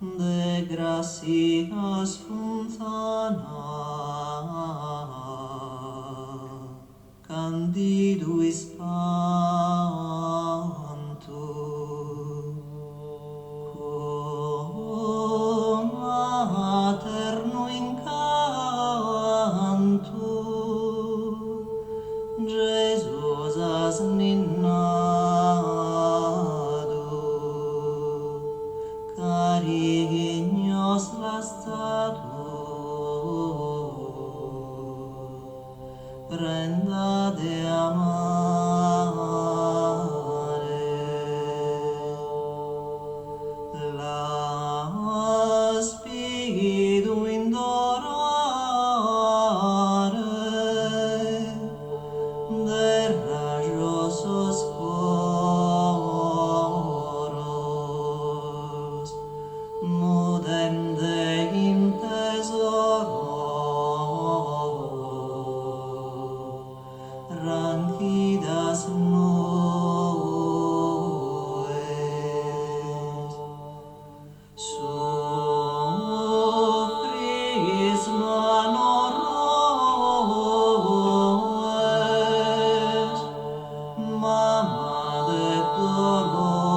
de gracias Fontana, candiduis pantu, cum materno incantu, Jesus as ninnadu, carignos lastatu, prenda de amare, la spidu indorare, de rajosos coros, mudende in tesoro, ranquidas nubes, sufris manoroes, Mama de dolores,